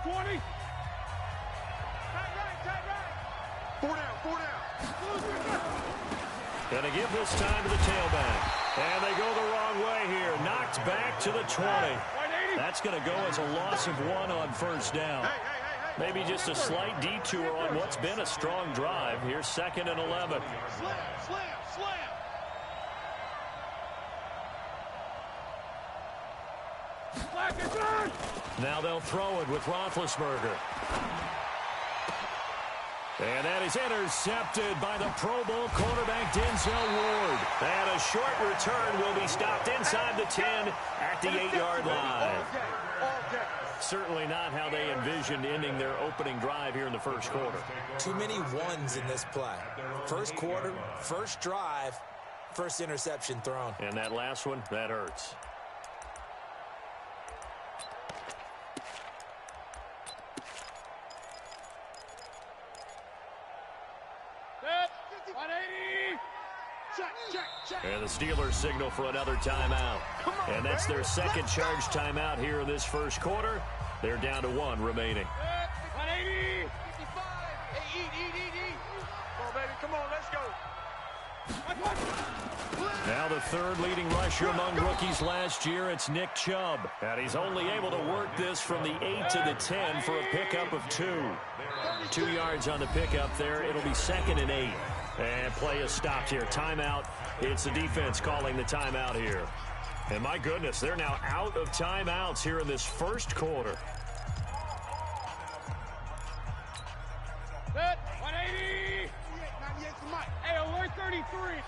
20. Four down. Going to give this time to the tailback. And they go the wrong way here. Knocked back to the 20. That's going to go as a loss of 1 on first down. Maybe just a slight detour on what's been a strong drive. Here's 2nd and 11. Slam. Now they'll throw it with Roethlisberger. And that is intercepted by the Pro Bowl quarterback Denzel Ward. And a short return will be stopped inside the 10 at the 8-yard line. Certainly not how they envisioned ending their opening drive here in the first quarter. Too many ones in this play. First quarter, first drive, first interception thrown. And that last one, that hurts. And the Steelers signal for another timeout. And that's their second charge timeout here in this first quarter. They're down to 1 remaining. 180. 55. Hey, eat. Come on, baby. Come on, let's go. Now the third leading rusher among rookies last year, it's Nick Chubb. And he's only able to work this from the 8 to the 10 for a pickup of 2. 2 yards on the pickup there. It'll be 2nd and 8. And play is stopped here. Timeout. It's the defense calling the timeout here. And my goodness, they're now out of timeouts here in this first quarter. Set. 180. Hey, alert 33.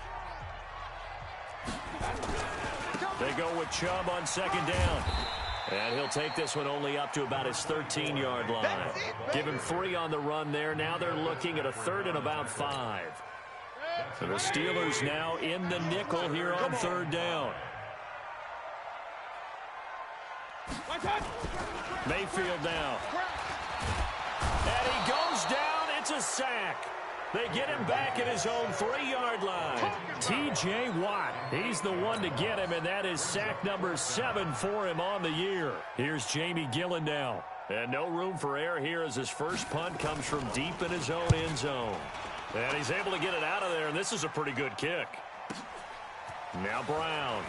They go with Chubb on 2nd down. And he'll take this one only up to about his 13-yard line. Give him 3 on the run there. Now they're looking at a 3rd and about 5. So the Steelers now in the nickel here on 3rd down. Mayfield now. And he goes down. It's a sack. They get him back at his own 3-yard line. T.J. Watt, he's the one to get him, and that is sack number 7 for him on the year. Here's Jamie Gillen now. And no room for error here as his first punt comes from deep in his own end zone. And he's able to get it out of there, and this is a pretty good kick. Now Brown.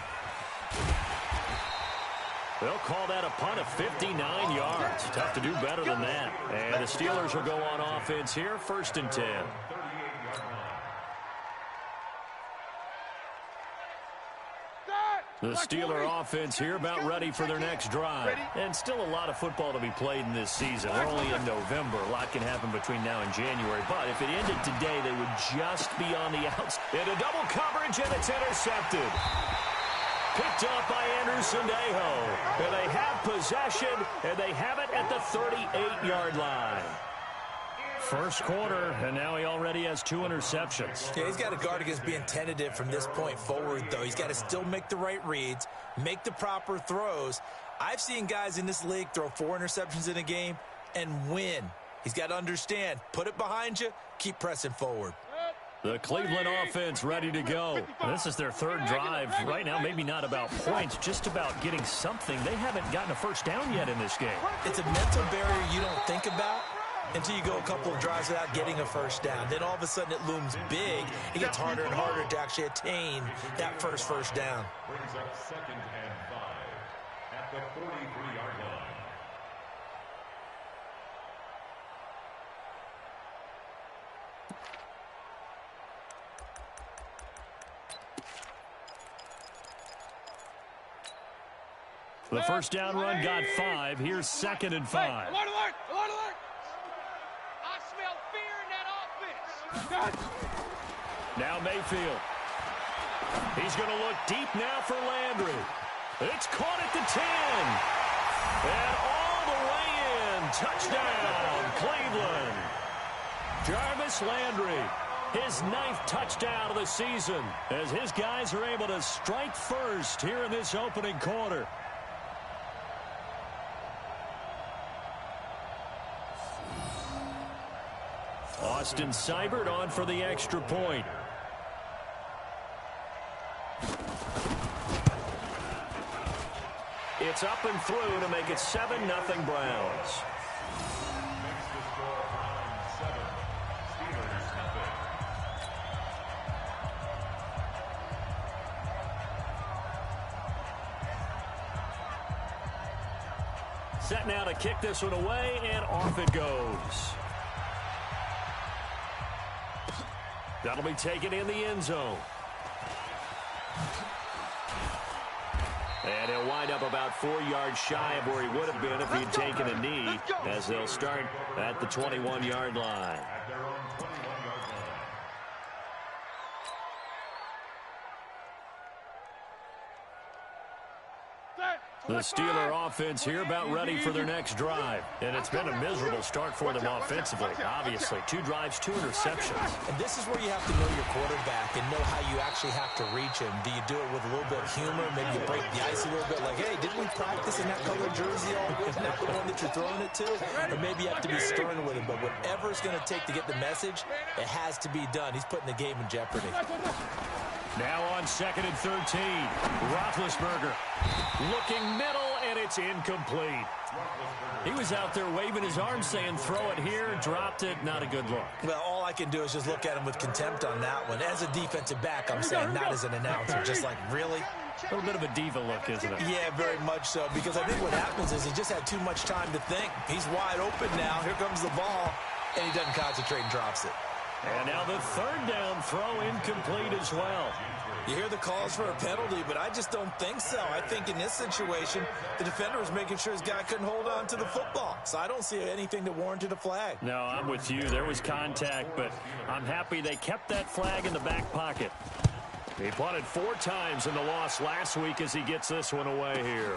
They'll call that a punt of 59 yards. Tough to do better than that. And the Steelers will go on offense here, 1st and 10. The Steeler offense here about ready for their next drive. And still a lot of football to be played in this season. We're only in November. A lot can happen between now and January. But if it ended today, they would just be on the outs. Into double coverage, and it's intercepted. Picked up by Anderson Aho. And they have possession, and they have it at the 38-yard line. First quarter, and now he already has 2 interceptions. Yeah, he's got to guard against being tentative from this point forward, though. He's got to still make the right reads, make the proper throws. I've seen guys in this league throw 4 interceptions in a game and win. He's got to understand, put it behind you, keep pressing forward. The Cleveland offense ready to go. This is their 3rd drive. Right now, maybe not about points, just about getting something. They haven't gotten a first down yet in this game. It's a mental barrier you don't think about until you go a couple of drives without getting a first down. Then all of a sudden it looms big. It gets harder and harder to actually attain that first down. Brings up 2nd and 5 at the 43-yard line. The first down run got 5. Here's 2nd and 5. Alert! I smell fear in that offense. Now Mayfield. He's going to look deep now for Landry. It's caught at the 10. And all the way in. Touchdown, Cleveland. Jarvis Landry. His 9th touchdown of the season as his guys are able to strike first here in this opening quarter. Austin Seibert on for the extra point. It's up and through to make it 7-0 Browns. Set now to kick this one away, and off it goes. That'll be taken in the end zone. And he'll wind up about 4 yards shy of where he would have been if he'd taken a knee, as they'll start at the 21-yard line. At their own 21-yard line. The Steeler offense here about ready for their next drive. And it's been a miserable start for them offensively, obviously. 2 drives, 2 interceptions. And this is where you have to know your quarterback and know how you actually have to reach him. Do you do it with a little bit of humor? Maybe you break the ice a little bit, like, hey, didn't we practice in that colored jersey all week? Isn't that the one that you're throwing it to? Or maybe you have to be stern with him. But whatever it's going to take to get the message, it has to be done. He's putting the game in jeopardy. Now on 2nd and 13, Roethlisberger looking middle, and it's incomplete. He was out there waving his arms saying, throw it here, dropped it, not a good look. Well, all I can do is just look at him with contempt on that one. As a defensive back, I'm saying, not as an announcer. Just like, really? A little bit of a diva look, isn't it? Yeah, very much so, because I think what happens is he just had too much time to think. He's wide open now. Here comes the ball, and he doesn't concentrate and drops it. And now the 3rd down throw incomplete as well. You hear the calls for a penalty, but I just don't think so. I think in this situation, the defender was making sure his guy couldn't hold on to the football. So I don't see anything that warranted a flag. No, I'm with you. There was contact, but I'm happy they kept that flag in the back pocket. He punted 4 times in the loss last week as he gets this one away here.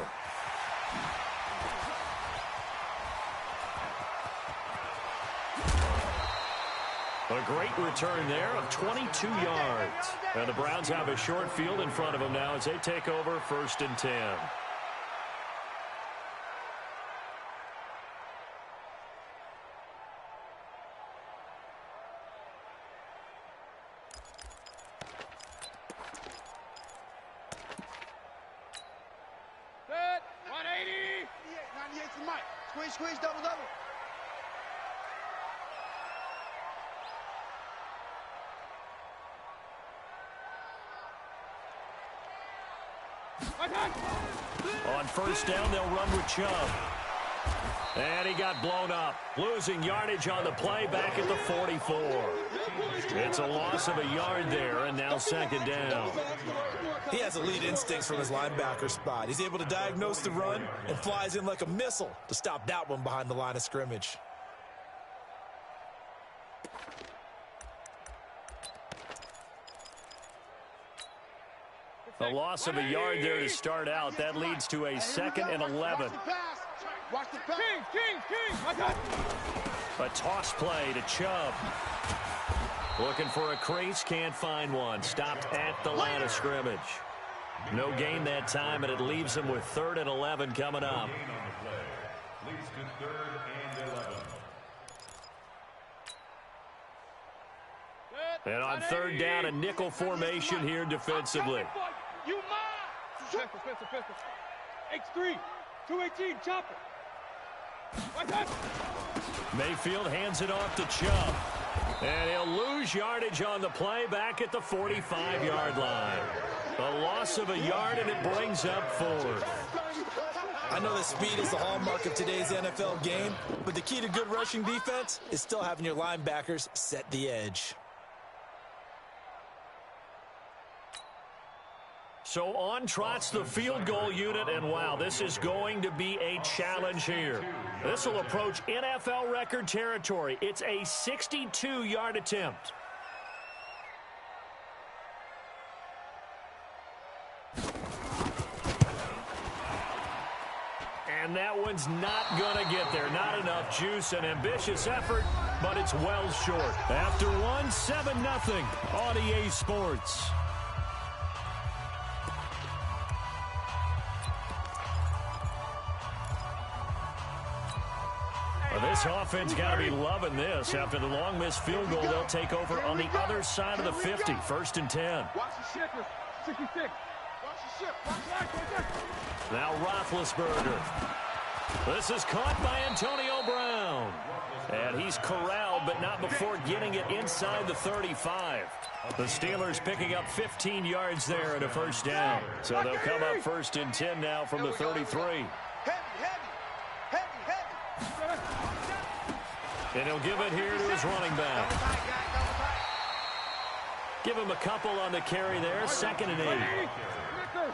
A great return there of 22 yards. And the Browns have a short field in front of them now as they take over 1st and 10. Set. 180. 98 to Mike. Squeeze, squeeze, double, double. On 1st down, they'll run with Chubb. And he got blown up. Losing yardage on the play back at the 44. It's a loss of a yard there, and now 2nd down. He has elite instincts from his linebacker spot. He's able to diagnose the run and flies in like a missile to stop that one behind the line of scrimmage. A loss of a yard there to start out. That leads to a 2nd and 11. Watch the pass. King. A toss play to Chubb. Looking for a crease, can't find one. Stopped at the line of scrimmage. No gain that time, and it leaves them with 3rd and 11 coming up. Leads to 3rd and 11. And on 3rd down, a nickel formation here defensively. You mind? Pistol. X3. 218. Chopper. Mayfield hands it off to Chubb. And he'll lose yardage on the play back at the 45-yard line. A loss of a yard, and it brings up 4th. I know that speed is the hallmark of today's NFL game, but the key to good rushing defense is still having your linebackers set the edge. So on trots the field goal unit, and wow, this is going to be a challenge here. This will approach NFL record territory. It's a 62-yard attempt. And that one's not going to get there. Not enough juice. An ambitious effort, but it's well short. After one, 7-0 on EA Sports. This offense got to be loving this. After the long missed field goal, they'll take over on the other side of the 50. 1st and 10. Watch the ship. 66. Watch the ship. Now Roethlisberger. This is caught by Antonio Brown. And he's corralled, but not before getting it inside the 35. The Steelers picking up 15 yards there and a 1st down. So they'll come up 1st and 10 now from the 33. Heavy. And he'll give it here to his running back. Give him a couple on the carry there. 2nd and 8. He's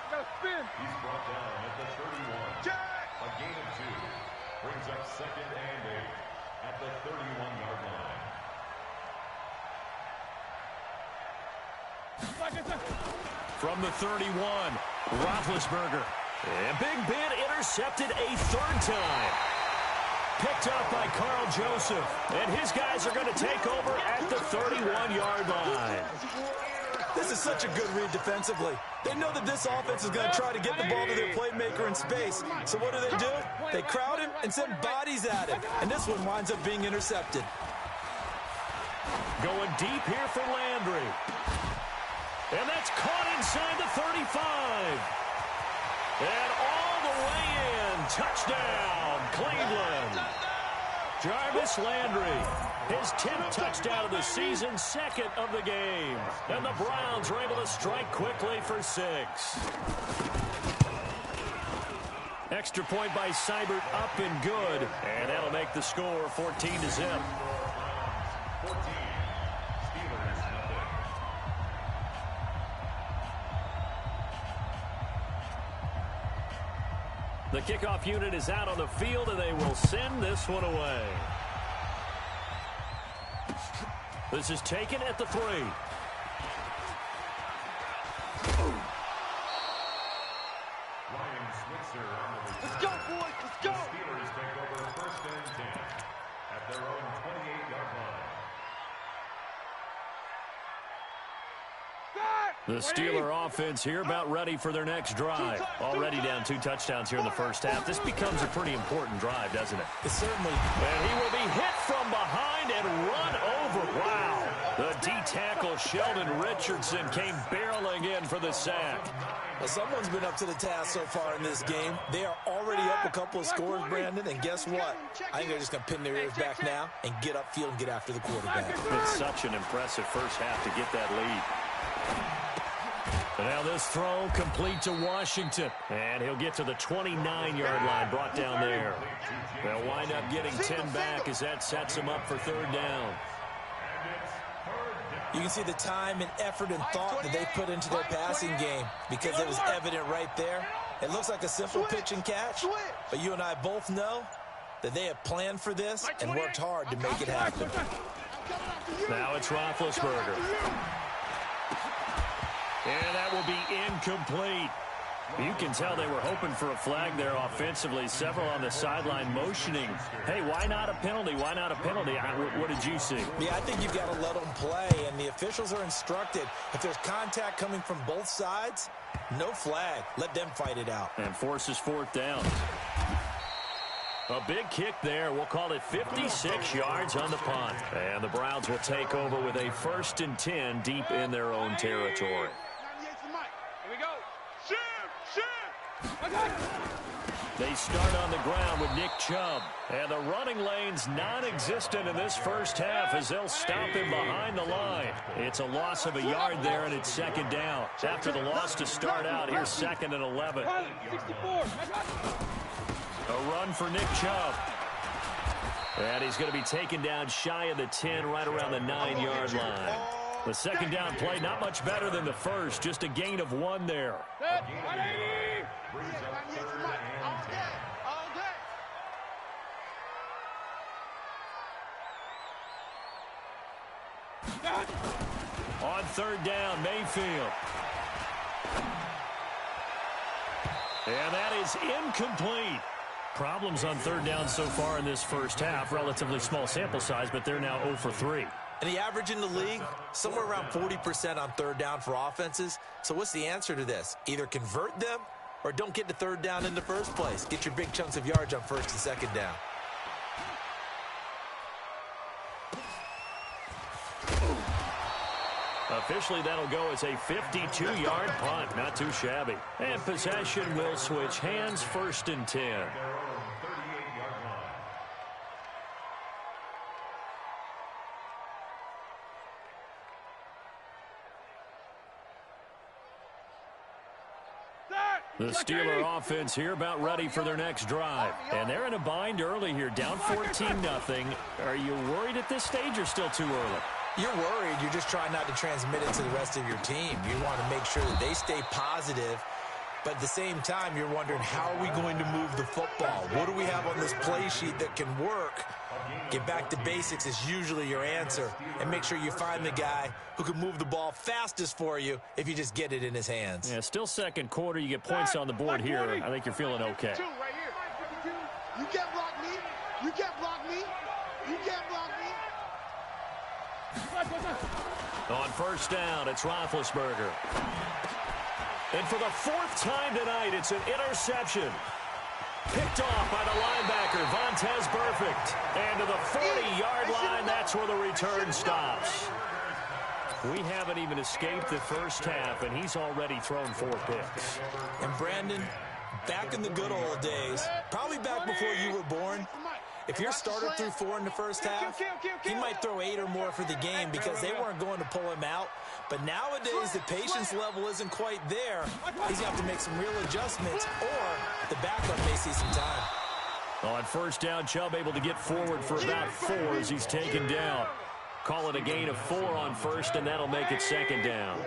brought down at the 31. A gain of 2. Brings up 2nd and 8 at the 31-yard line. From the 31, Roethlisberger. And Big Ben intercepted a 3rd time. Picked up by Carl Joseph. And his guys are going to take over at the 31-yard line. This is such a good read defensively. They know that this offense is going to try to get the ball to their playmaker in space. So what do? They crowd him and send bodies at him. And this one winds up being intercepted. Going deep here for Landry. And that's caught inside the 35. And all the way in. Touchdown, Cleveland. Jarvis Landry, his 10th touchdown of the season, 2nd of the game. And the Browns are able to strike quickly for 6. Extra point by Seibert, up and good. And that'll make the score 14-0. 14. Steelers nothing. The kickoff unit is out on the field, and they will send this one away. This is taken at the 3. Ryan Switzer on the return. Let's go, boys. Let's go. The Steelers take over 1st and 10 at their own 28-yard line. The Steeler offense here about ready for their next drive. Already down 2 touchdowns here in the first half. This becomes a pretty important drive, doesn't it? It certainly. And he will be hit from behind and run over. Wow. The D-tackle Sheldon Richardson came barreling in for the sack. Well, someone's been up to the task so far in this game. They are already up a couple of scores, Brandon, and guess what? I think they're just going to pin their ears back now and get upfield and get after the quarterback. It's such an impressive first half to get that lead. And now this throw complete to Washington. And he'll get to the 29-yard line, brought down there. They'll wind up getting 10 back as that sets them up for 3rd down. You can see the time and effort and thought that they put into their passing game because it was evident right there. It looks like a simple pitch and catch, but you and I both know that they have planned for this and worked hard to make it happen. Now it's Roethlisberger. And that will be incomplete. You can tell they were hoping for a flag there offensively. Several on the sideline motioning. Hey, why not a penalty? Why not a penalty? What did you see? Yeah, I think you've got to let them play, and the officials are instructed. If there's contact coming from both sides, no flag. Let them fight it out. And forces 4th down. A big kick there. We'll call it 56 yards on the punt. And the Browns will take over with a 1st and 10 deep in their own territory. Here we go. They start on the ground with Nick Chubb. And the running lane's non-existent in this first half as they'll stop him behind the line. It's a loss of a yard there, and it's 2nd down. After the loss to start out, here's 2nd and 11. A run for Nick Chubb. And he's going to be taken down shy of the 10, right around the 9-yard line. The 2nd down play, not much better than the first, just a gain of 1 there. Brings up 3rd and 10. On 3rd down, Mayfield. And that is incomplete. Problems on 3rd down so far in this first half. Relatively small sample size, but they're now 0 for 3. And the average in the league, somewhere around 40% on 3rd down for offenses. So what's the answer to this? Either convert them or don't get to 3rd down in the first place. Get your big chunks of yards on 1st and 2nd down. Officially, that'll go as a 52-yard punt. Not too shabby. And possession will switch hands, 1st and 10. Their own 38-yard line. The Steeler offense here about ready for their next drive. And they're in a bind early here, down 14-0. Are you worried at this stage or still too early? You're worried. You're just trying not to transmit it to the rest of your team. You want to make sure that they stay positive. But at the same time, you're wondering, how are we going to move the football? What do we have on this play sheet that can work? Get back to basics is usually your answer. And make sure you find the guy who can move the ball fastest for you if you just get it in his hands. Yeah, still second quarter. You get points on the board here. I think you're feeling okay. You can't block me. You can't block me. You can't block me. On first down, it's Roethlisberger. And for the fourth time tonight, it's an interception. Picked off by the linebacker, Vontaze Burfict. And to the 40-yard line, that's where the return stops. We haven't even escaped the first half, and he's already thrown 4 picks. And Brandon, back in the good old days, probably back before you were born, if your starter threw 4 in the first half, he might throw 8 or more for the game because they weren't going to pull him out. But nowadays, the patience level isn't quite there. He's going to have to make some real adjustments, or the backup may see some time. On first down, Chubb able to get forward for about 4 as he's taken down. Call it a gain of 4 on first, and that'll make it second down.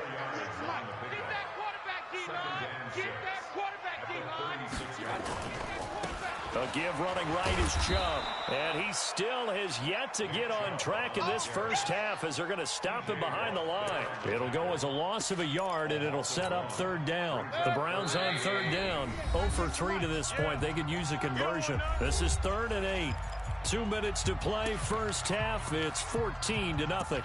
A give running right is Chubb. And he still has yet to get on track in this first half as they're going to stop him behind the line. It'll go as a loss of a yard, and it'll set up third down. The Browns on third down, 0 for 3 to this point. They could use a conversion. This is 3rd and 8. 2 minutes to play, first half. It's 14-0.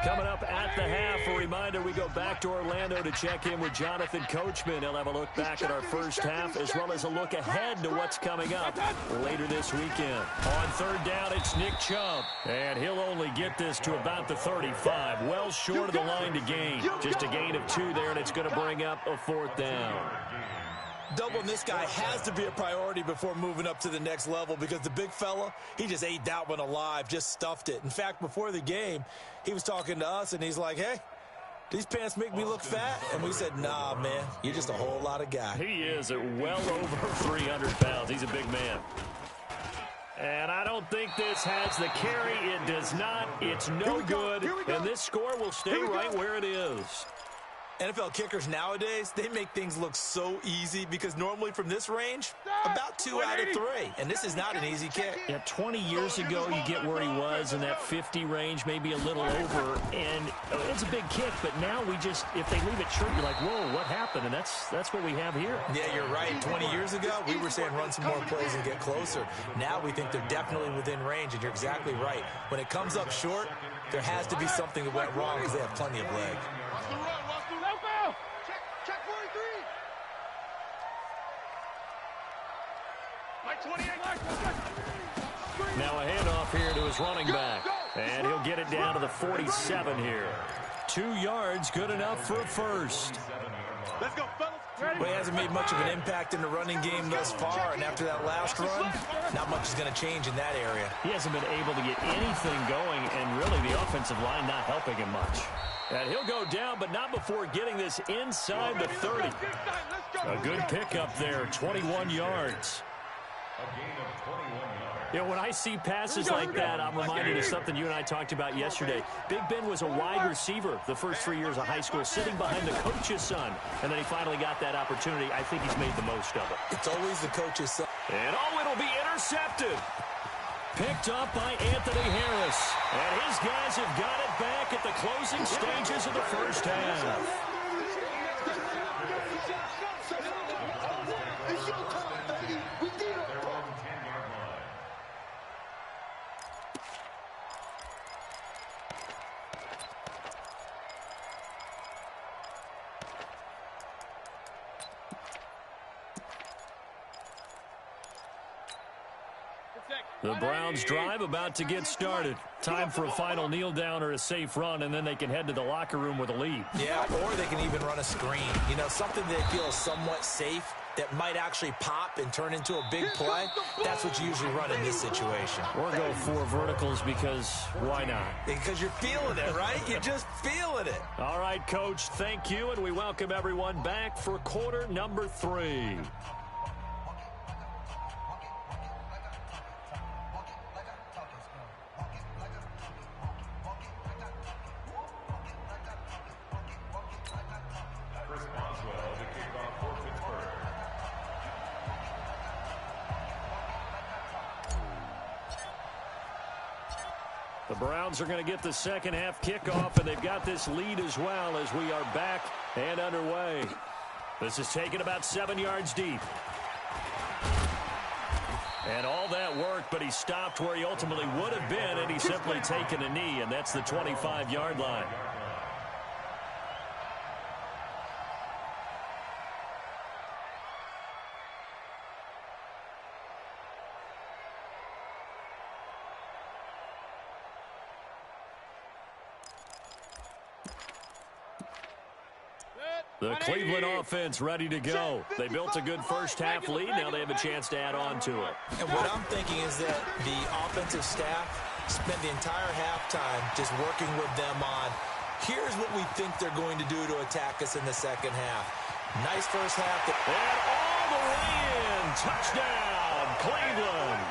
Coming up at the half, a reminder, we go back to Orlando to check in with Jonathan Coachman. He'll have a look back at our first half as well as a look ahead to what's coming up later this weekend. On third down, it's Nick Chubb. And he'll only get this to about the 35. Well short of the line to gain. Just a gain of 2 there, and it's going to bring up a 4th down. Doubling this guy has to be a priority before moving up to the next level because the big fella, he just ate that one alive, just stuffed it. In fact, before the game, he was talking to us, and he's like, hey, these pants make me look fat? And we said, nah, man, you're just a whole lot of guy. He is at well over 300 pounds. He's a big man. And I don't think this has the carry. It does not. It's no good. And this score will stay right where it is. NFL kickers nowadays, they make things look so easy because normally from this range, about 2 out of 3. And this is not an easy kick. Yeah, 20 years ago, you get where he was in that 50 range, maybe a little over. And it's a big kick, but now we just, if they leave it short, you're like, whoa, what happened? And that's what we have here. Yeah, you're right. 20 years ago, we were saying run some more plays and get closer. Now we think they're definitely within range, and you're exactly right. When it comes up short, there has to be something that went wrong because they have plenty of leg. Now a handoff here to his running back. And he'll get it down to the 47 here. 2 yards, good enough for a first. Let's go, fellas. Well, he hasn't made much of an impact in the running game thus far, and after that last run, not much is going to change in that area. He hasn't been able to get anything going, and really the offensive line not helping him much. And he'll go down, but not before getting this inside the 30. A good pickup there, 21 yards. You know, when I see passes like that, I'm reminded of something you and I talked about yesterday. Big Ben was a wide receiver the first 3 years of high school, sitting behind the coach's son. And then he finally got that opportunity. I think he's made the most of it. It's always the coach's son. And it'll be intercepted. Picked up by Anthony Harris. And his guys have got it back at the closing stages of the first half. The Browns drive about to get started. Time for a final kneel down or a safe run, and then they can head to the locker room with a lead. Yeah, or they can even run a screen. You know, something that feels somewhat safe that might actually pop and turn into a big play, that's what you usually run in this situation. Or go 4 verticals because why not? Because you're feeling it, right? You're just feeling it. All right, Coach, thank you, and we welcome everyone back for quarter number 3. The Browns are going to get the second half kickoff, and they've got this lead as well as we are back and underway. This is taken about 7 yards deep. And all that work, but he stopped where he ultimately would have been, and he's simply taken a knee, and that's the 25-yard line. The Cleveland offense ready to go. They built a good first half lead. Now they have a chance to add on to it. And what I'm thinking is that the offensive staff spent the entire halftime just working with them on, here's what we think they're going to do to attack us in the second half. Nice first half. And all the way in. Touchdown, Cleveland.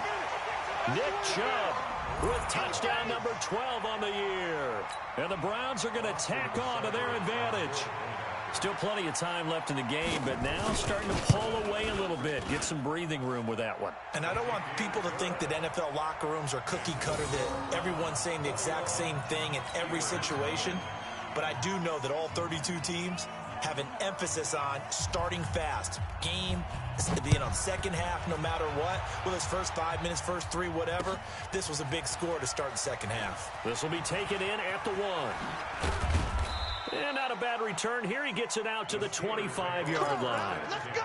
Nick Chubb with touchdown number 12 on the year. And the Browns are going to tack on to their advantage. Still plenty of time left in the game, but now starting to pull away a little bit. Get some breathing room with that one. And I don't want people to think that NFL locker rooms are cookie cutter, that everyone's saying the exact same thing in every situation. But I do know that all 32 teams have an emphasis on starting fast. Game, second half, no matter what. Whether it's first 5 minutes, first 3, whatever. This was a big score to start the second half. This will be taken in at the 1. And not a bad return here. He gets it out to the 25-yard line. Let's go.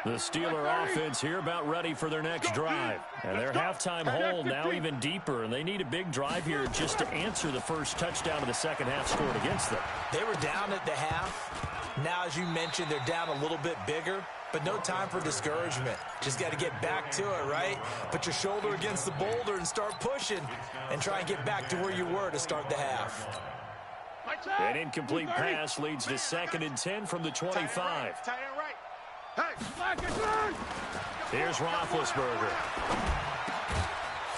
The Steeler offense here about ready for their next drive. And their halftime hole now even deeper. And they need a big drive here just to answer the first touchdown of the second half scored against them. They were down at the half. Now, as you mentioned, they're down a little bit bigger. But no time for discouragement. Just got to get back to it, right? Put your shoulder against the boulder and start pushing. And try and get back to where you were to start the half. An incomplete pass leads to 2nd and 10 from the 25. Tight end right. Hey, Here's Roethlisberger.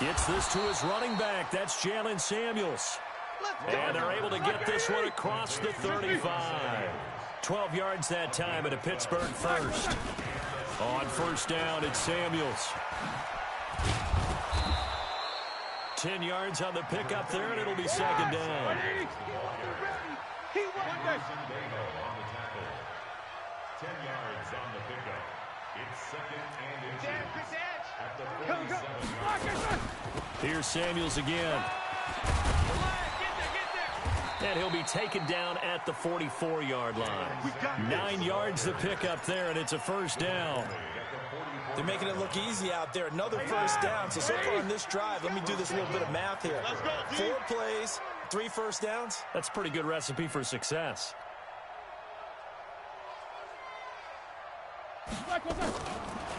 Gets this to his running back. That's Jalen Samuels. And they're able to get this one across the 35. 12 yards that time at a Pittsburgh first. On first down, it's Samuels. 10 yards on the pickup there, and it'll be second down. 10 yards on the pickup. It's 2nd and 2 at the 47. Here's Samuels again. And he'll be taken down at the 44-yard line. 9 yards to pick up there, and it's a first down. They're making it look easy out there. Another first down. So far on this drive, let me do this little bit of math here. 4 plays, 3 first downs. That's a pretty good recipe for success.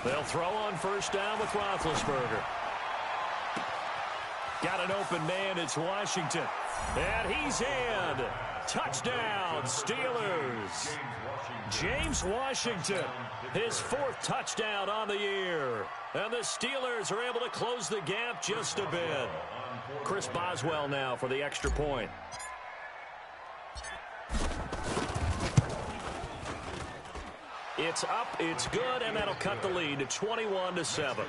They'll throw on first down with Roethlisberger. Got an open man. It's Washington. And he's in. Touchdown, Steelers. James Washington, his 4th touchdown on the year. And the Steelers are able to close the gap just a bit. Chris Boswell now for the extra point. It's up, it's good, and that'll cut the lead to 21-7.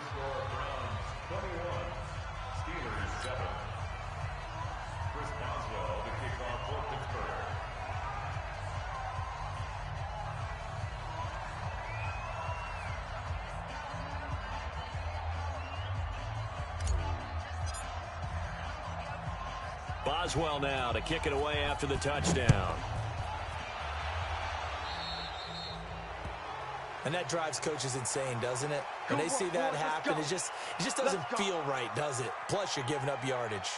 Boswell now to kick it away after the touchdown. And that drives coaches insane, doesn't it? When they see that happen, it just doesn't feel right, does it? Plus, you're giving up yardage.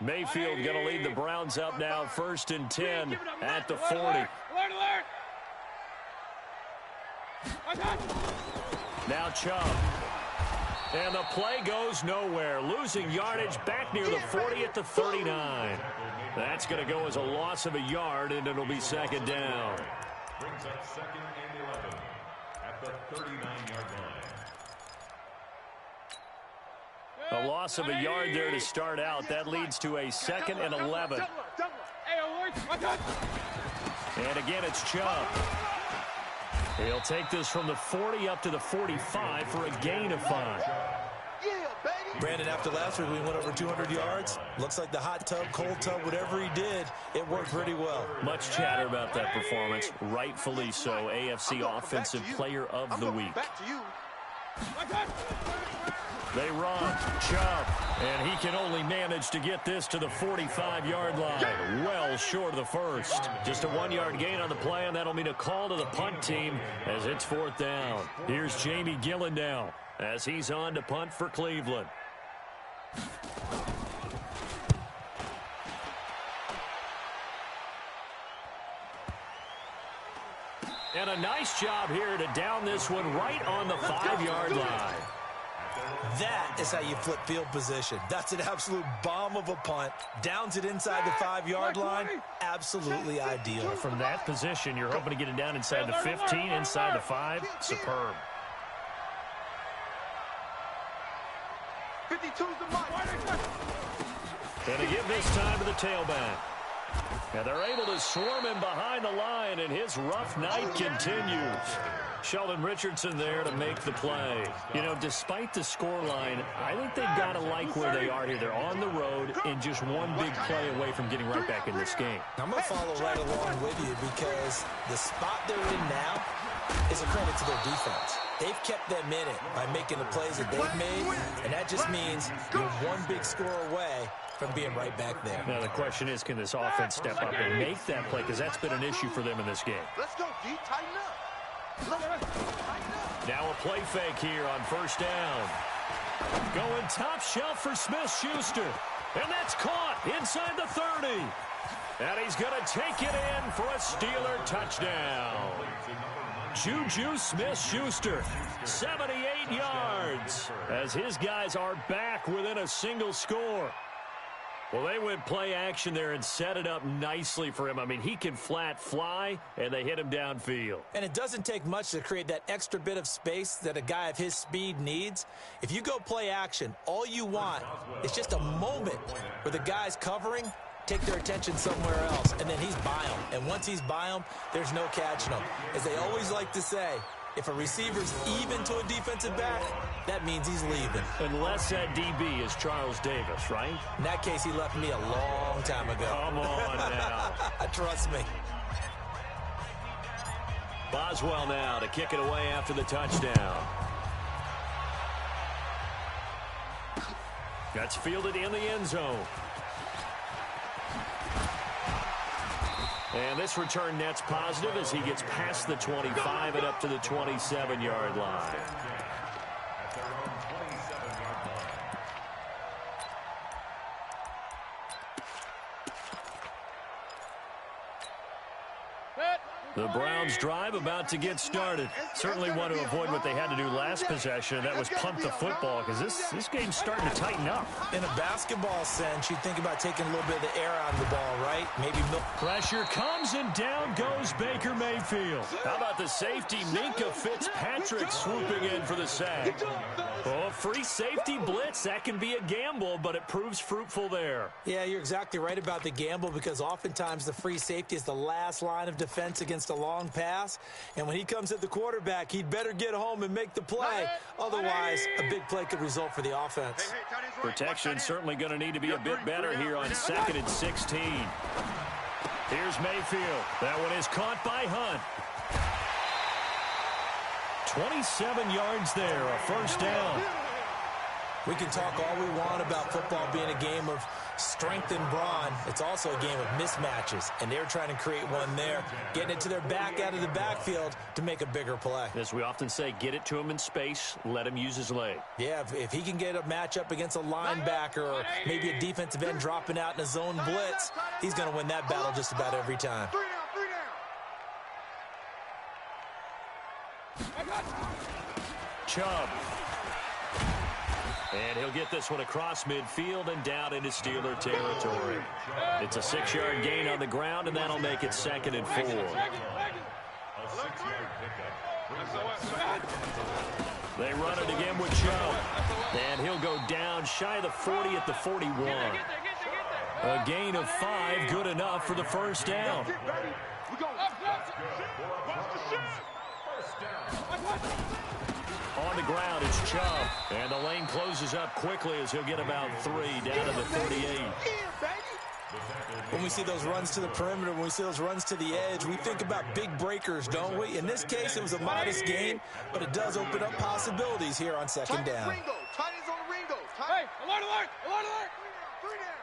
Mayfield going to lead the Browns up now, 1st and 10 at the 40. Now Chubb. And the play goes nowhere. Losing yardage back near the 40 at the 39. That's going to go as a loss of a yard, and it'll be 2nd down. Brings up 2nd and 11 at the 39-yard line. A loss of a yard there to start out. That leads to a 2nd and 11. And again, it's Chubb. He'll take this from the 40 up to the 45 for a gain of 5. Brandon, after last week, we went over 200 yards. Looks like the hot tub, cold tub, whatever he did, it worked pretty well. Much chatter about that performance. Rightfully so. AFC Offensive Player of the Week. They run. Chubb. And he can only manage to get this to the 45-yard line. Well short of the first. Just a 1-yard gain on the play, and that'll mean a call to the punt team as it's 4th down. Here's Jamie Gillen now as he's on to punt for Cleveland. And a nice job here to down this one right on the 5-yard line. That is how you flip field position. That's an absolute bomb of a punt. Downs it inside the 5-yard line. Absolutely ideal. From that position, you're hoping to get it down inside the 15, inside the 5. Superb. 52's the mark. And to give this time to the tailback. And they're able to swarm him behind the line, and his rough night continues. Sheldon Richardson there to make the play. You know, despite the scoreline, I think they've got to like where they are here. They're on the road and just one big play away from getting right back in this game. I'm going to follow right along with you because the spot they're in now is a credit to their defense. They've kept them in it by making the plays that they've made, and that just means you're one big score away from being right back there. Now, the question is, can this offense step up and make that play? Because that's been an issue for them in this game. Let's go, D. Tighten up. Now a play fake here on 1st down. Going top shelf for Smith-Schuster. And that's caught inside the 30. And he's going to take it in for a Steeler touchdown. Juju Smith-Schuster, 78 yards, as his guys are back within a single score. Well, they went play action there and set it up nicely for him. I mean, he can flat fly, and they hit him downfield. And it doesn't take much to create that extra bit of space that a guy of his speed needs. If you go play action, all you want is just a moment where the guy's covering, take their attention somewhere else, and then he's by him. And once he's by him, there's no catching him. As they always like to say, if a receiver's even to a defensive back, that means he's leaving. Unless that DB is Charles Davis, right? In that case, he left me a long time ago. Come on now. Trust me. Boswell now to kick it away after the touchdown. That's fielded in the end zone. And this return net's positive as he gets past the 25 and up to the 27-yard line. The Browns drive about to get started. Certainly want to avoid what they had to do last possession, and that was punt the football, because this game's starting to tighten up. In a basketball sense, you think about taking a little bit of the air out of the ball, right? Maybe pressure comes, and down goes Baker Mayfield. How about the safety, Minka Fitzpatrick, swooping in for the sack? Oh, free safety blitz, that can be a gamble, but it proves fruitful there. Yeah, you're exactly right about the gamble, because oftentimes the free safety is the last line of defense against a long pass, and when he comes at the quarterback, he'd better get home and make the play. Otherwise, a big play could result for the offense. Protection certainly going to need to be a bit better here on 2nd and 16. Here's Mayfield. That one is caught by Hunt. 27 yards there, a 1st down. We can talk all we want about football being a game of strength and brawn. It's also a game of mismatches, and they're trying to create one there, getting it to their back out of the backfield to make a bigger play. As we often say, get it to him in space, let him use his leg. Yeah, if he can get a matchup against a linebacker or maybe a defensive end dropping out in a zone blitz, he's going to win that battle just about every time. Chubb. And he'll get this one across midfield and down into Steeler territory. It's a 6-yard gain on the ground, and that'll make it 2nd and 4. A 6-yard pickup. They run it again with Chubb. And he'll go down shy of the 40 at the 41. A gain of 5, good enough for the first down. On the ground, it's Chubb. And the lane closes up quickly as he'll get about 3 down to the 38. When we see those runs to the perimeter, when we see those runs to the edge, we think about big breakers, don't we? In this case, it was a modest gain, but it does open up possibilities here on 2nd down. Tight ends on the Ringo. Hey, alert, alert, alert, alert. 3 down.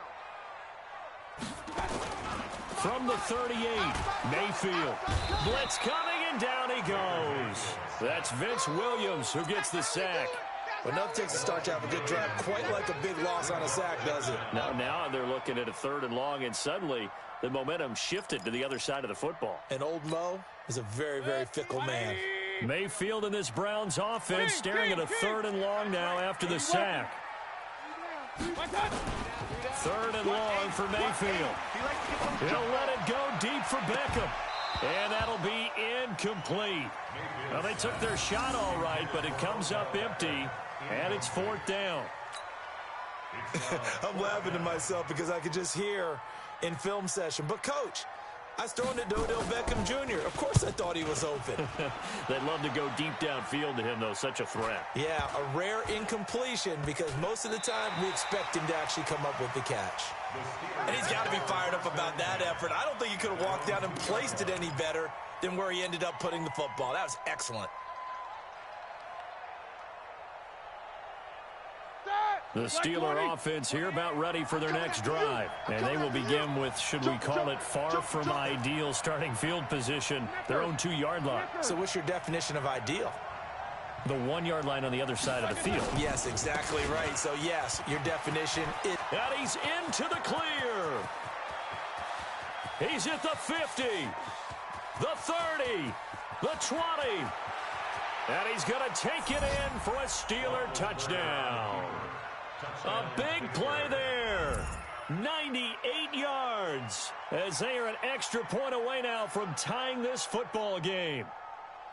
From the 38, Mayfield. Blitz coming, and down he goes. That's Vince Williams who gets the sack. But enough takes to start to have a good drive, quite like a big loss on a sack, does it? Now they're looking at a 3rd and long, and suddenly the momentum shifted to the other side of the football. And old Mo is a very, very fickle man. Mayfield in this Browns offense staring at a 3rd and long now after the sack. 3rd and long for Mayfield. He'll let it go deep for Beckham. And that'll be incomplete. Well, they took their shot all right, but it comes up empty, and it's 4th down. I'm laughing to myself because I could just hear in film session, but Coach, I was throwing it to Odell Beckham Jr. Of course I thought he was open. They'd love to go deep downfield to him, though. Such a threat. Yeah, a rare incompletion because most of the time we expect him to actually come up with the catch. And he's got to be fired up about that effort. I don't think he could have walked down and placed it any better than where he ended up putting the football. That was excellent. The Steeler offense here about ready for their next drive. And they will begin with, should we call it, far from ideal starting field position, their own 2-yard line. So what's your definition of ideal? The 1-yard line on the other side of the field. Yes, exactly right. So, yes, your definition is... And he's into the clear. He's at the 50, the 30, the 20. And he's going to take it in for a Steeler touchdown. A big play there. 98 yards as they are an extra point away now from tying this football game.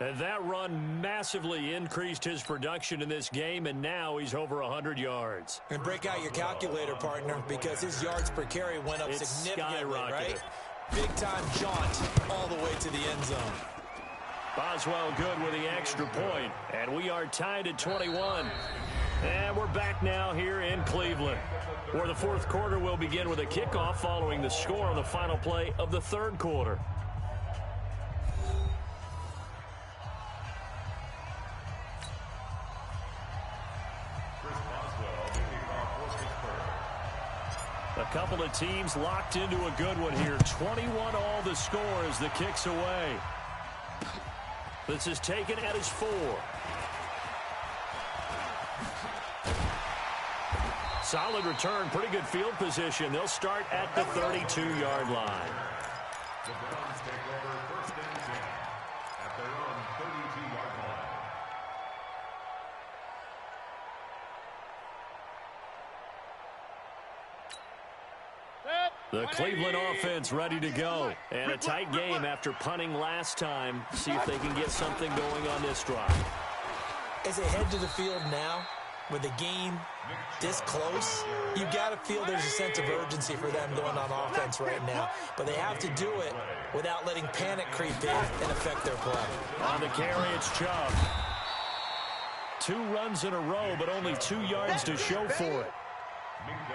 And that run massively increased his production in this game, and now he's over 100 yards. And break out your calculator, partner, because his yards per carry went up significantly, right? Big-time jaunt all the way to the end zone. Boswell good with the extra point, and we are tied at 21. And we're back now here in Cleveland, where the 4th quarter will begin with a kickoff following the score on the final play of the 3rd quarter. A couple of teams locked into a good one here. 21 all the score as the kick's away. This is taken at his 4. Solid return, pretty good field position. They'll start at the 32-yard line. The Browns take over 1st and 10 at their own 32-yard line. The Cleveland offense ready to go. And a tight game after punting last time. See if they can get something going on this drive. As they head to the field now, with the game this close, you got to feel there's a sense of urgency for them going on offense right now. But they have to do it without letting panic creep in and affect their play. On the carry, it's Chubb. 2 runs in a row, but only 2 yards to show for it.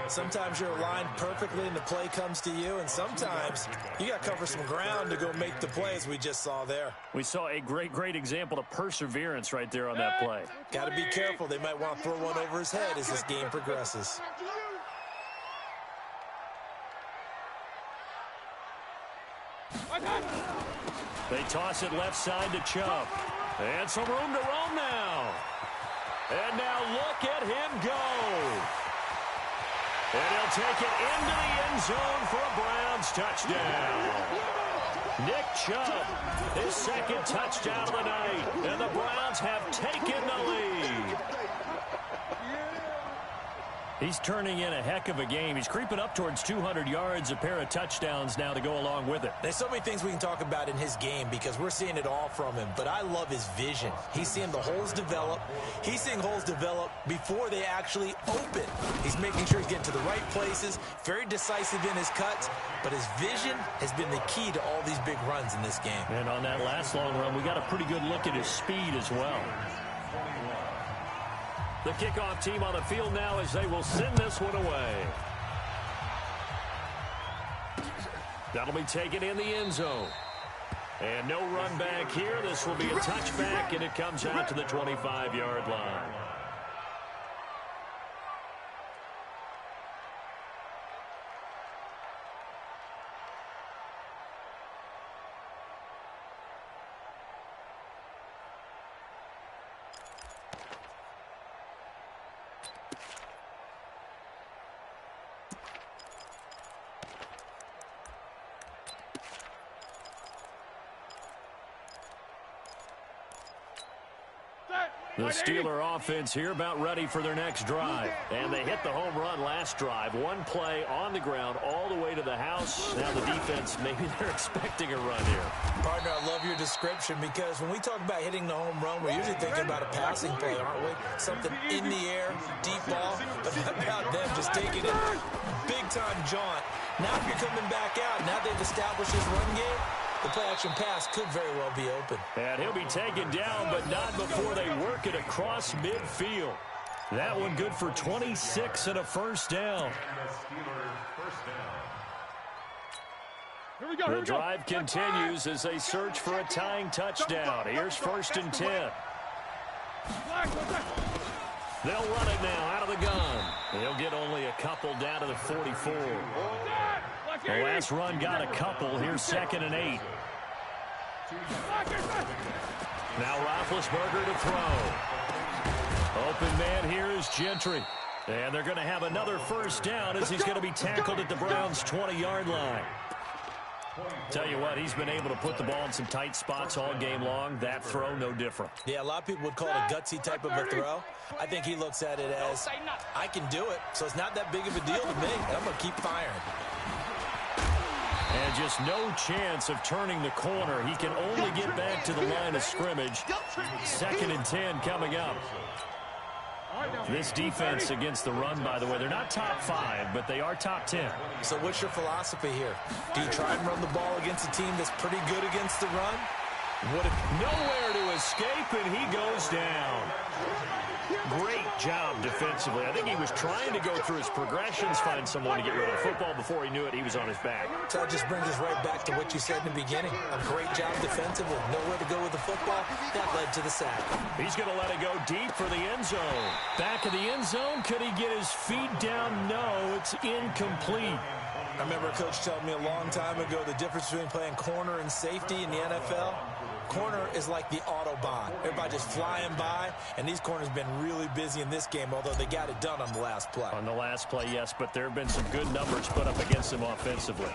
Sometimes you're aligned perfectly and the play comes to you, and sometimes you got to cover some ground to go make the play, as we just saw there. We saw a great example of perseverance right there on that play. Got to be careful. They might want to throw one over his head as this game progresses. They toss it left side to Chubb. And some room to roam now. And now look at him go. And he'll take it into the end zone for a Browns touchdown. Nick Chubb, his second touchdown of the night. And the Browns have taken the lead. He's turning in a heck of a game. He's creeping up towards 200 yards, a pair of touchdowns now to go along with it. There's so many things we can talk about in his game because we're seeing it all from him. But I love his vision. He's seeing the holes develop. He's seeing holes develop before they actually open. He's making sure he's getting to the right places, very decisive in his cuts. But his vision has been the key to all these big runs in this game. And on that last long run, we got a pretty good look at his speed as well. The kickoff team on the field now as they will send this one away. That'll be taken in the end zone. And no run back here. This will be a touchback, and it comes out to the 25-yard line. The Steeler offense here about ready for their next drive. And they hit the home run last drive. One play on the ground all the way to the house. Now the defense, maybe they're expecting a run here. Partner, I love your description because when we talk about hitting the home run, we're usually thinking about a passing play, aren't we? Something in the air, deep ball. But how about them just taking it big-time jaunt. Now if you're coming back out, now they've established this run game, the play-action pass could very well be open. And he'll be taken down, but not before they work it across midfield. That one good for 26 and a first down. The drive continues as they search for a tying touchdown. Here's 1st and 10. They'll run it now out of the gun. They'll get only a couple down to the 44. The last run got a couple. Here's 2nd and 8. Now Roethlisberger to throw. Open man here is Gentry. And they're going to have another first down as he's going to be tackled at the Browns' 20-yard line. Tell you what, he's been able to put the ball in some tight spots all game long. That throw, no different. Yeah, a lot of people would call it a gutsy type of a throw. I think he looks at it as, I can do it, so it's not that big of a deal to me. I'm going to keep firing. And just no chance of turning the corner. He can only get back to the line of scrimmage. 2nd and 10 coming up. This defense against the run, by the way, they're not top 5, but they are top 10. So what's your philosophy here? Do you try and run the ball against a team that's pretty good against the run? Nowhere to escape, and he goes down. Great job defensively. I think he was trying to go through his progressions, find someone to get rid of the football. Before he knew it, he was on his back. So that just brings us right back to what you said in the beginning. A great job defensively. Nowhere to go with the football. That led to the sack. He's going to let it go deep for the end zone. Back of the end zone. Could he get his feet down? No, it's incomplete. I remember a coach telling me a long time ago the difference between playing corner and safety in the NFL. Corner is like the Autobahn. Everybody just flying by, and these corners have been really busy in this game, although they got it done on the last play. On the last play, yes, but there have been some good numbers put up against him offensively.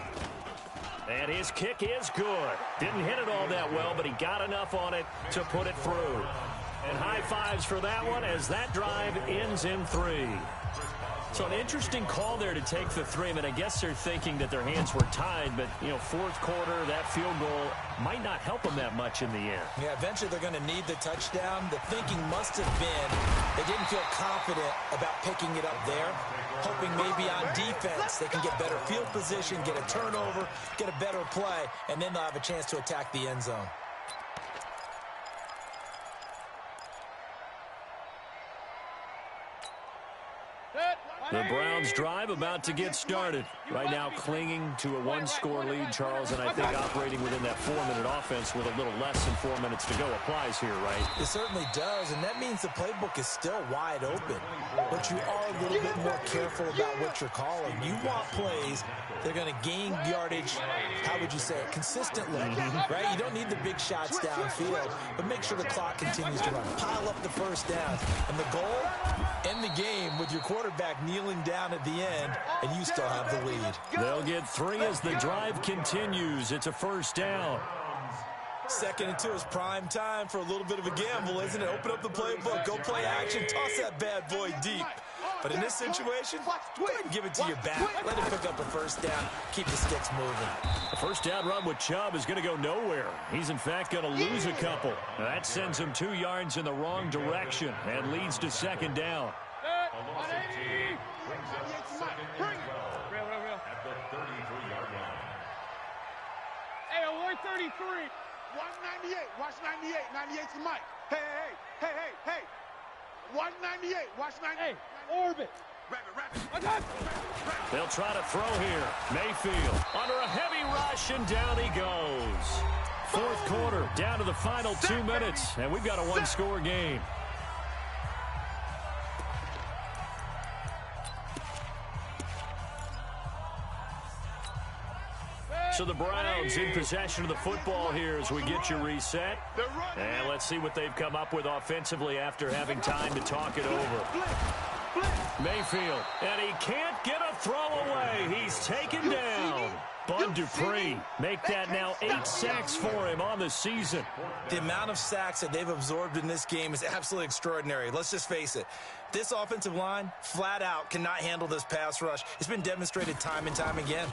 And his kick is good. Didn't hit it all that well, but he got enough on it to put it through. And high fives for that one as that drive ends in 3. So an interesting call there to take the 3. I mean, I guess they're thinking that their hands were tied, but, you know, 4th quarter, that field goal might not help them that much in the end. Yeah, eventually they're going to need the touchdown. The thinking must have been they didn't feel confident about picking it up there, hoping maybe on defense they can get better field position, get a turnover, get a better play, and then they'll have a chance to attack the end zone. The Browns drive about to get started. Right now clinging to a one-score lead, Charles, and I think operating within that 4-minute offense with a little less than 4 minutes to go applies here, right? It certainly does, and that means the playbook is still wide open. But you are a little bit more careful about what you're calling. You want plays that are going to gain yardage, how would you say it, consistently, right? You don't need the big shots downfield, but make sure the clock continues to run. Pile up the first down. And the goal, end the game with your quarterback kneeling down at the end, and you still have the lead. They'll get 3 as the drive continues. It's a first down. 2nd and 2 is prime time for a little bit of a gamble, isn't it? Open up the playbook, go play action, toss that bad boy deep. But in this situation, go ahead and give it to your back. Let him pick up a first down. Keep the sticks moving. The first down run with Chubb is going to go nowhere. He's, in fact, going to lose a couple. That sends him 2 yards in the wrong direction and leads to 2nd down. A loss of 2 brings up 2nd and 12 at the 33-yard line. Hey, alert 33. Watch 98. Watch 98. 98's the mic. Hey. 198. Watch 98. Hey, orbit. Rapid. They'll try to throw here. Mayfield under a heavy rush, and down he goes. 4th quarter, down to the final 2 minutes, and we've got a one-score game. So the Browns in possession of the football here as we get you reset. And let's see what they've come up with offensively after having time to talk it over. Mayfield, and he can't get a throw away. He's taken down. Bud Dupree, make that now 8 sacks for him on the season. The amount of sacks that they've absorbed in this game is absolutely extraordinary. Let's just face it. This offensive line, flat out, cannot handle this pass rush. It's been demonstrated time and time again.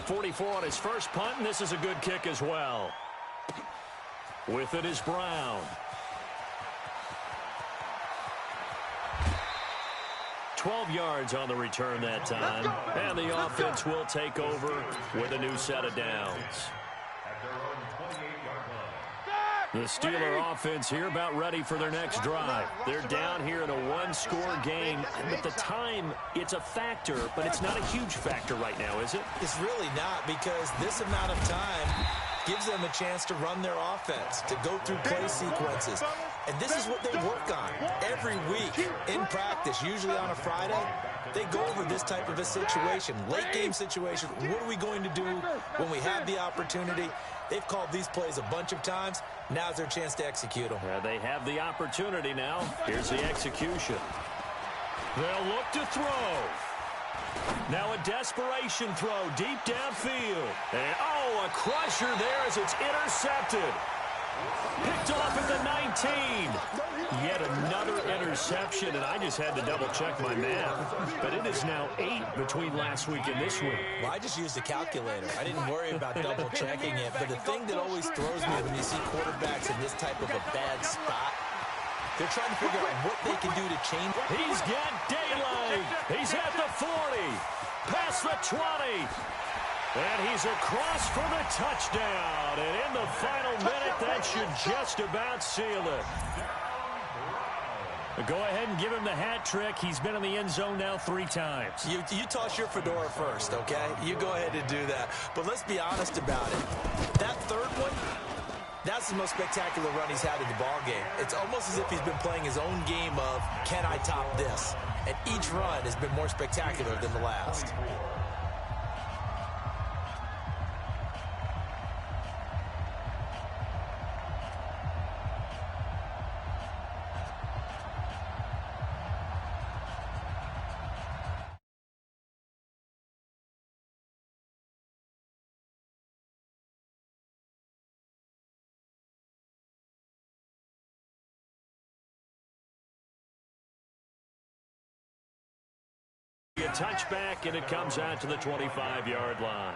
44 on his first punt, and this is a good kick as well. With it is Brown. 12 yards on the return that time, and the offense will take over with a new set of downs. At their own 28-yard line. The Steeler offense here about ready for their next drive. They're down here in a one-score game, but the time, it's a factor, but it's not a huge factor right now, is it? It's really not, because this amount of time gives them a chance to run their offense, to go through play sequences. And this is what they work on every week in practice, usually on a Friday. They go over this type of a situation, late game situation. What are we going to do when we have the opportunity? They've called these plays a bunch of times. Now's their chance to execute them. They have the opportunity now. Here's the execution. They'll look to throw. Now a desperation throw deep downfield. And, a crusher there as it's intercepted. Picked off at the 19. Yet another interception, and I just had to double-check my math. But it is now 8 between last week and this week. Well, I just used a calculator. I didn't worry about double-checking it. But the thing that always throws me when you see quarterbacks in this type of a bad spot, they're trying to figure out what they can do to change. He's got daylight. He's at the 40. Past the 20. And he's across for the touchdown. And in the final minute, that should just about seal it. Go ahead and give him the hat trick. He's been in the end zone now 3 times. You toss your fedora first, okay? You go ahead and do that. But let's be honest about it. That third one, that's the most spectacular run he's had in the ball game. It's almost as if he's been playing his own game of, can I top this? And each run has been more spectacular than the last. A touchback, and it comes out to the 25-yard line.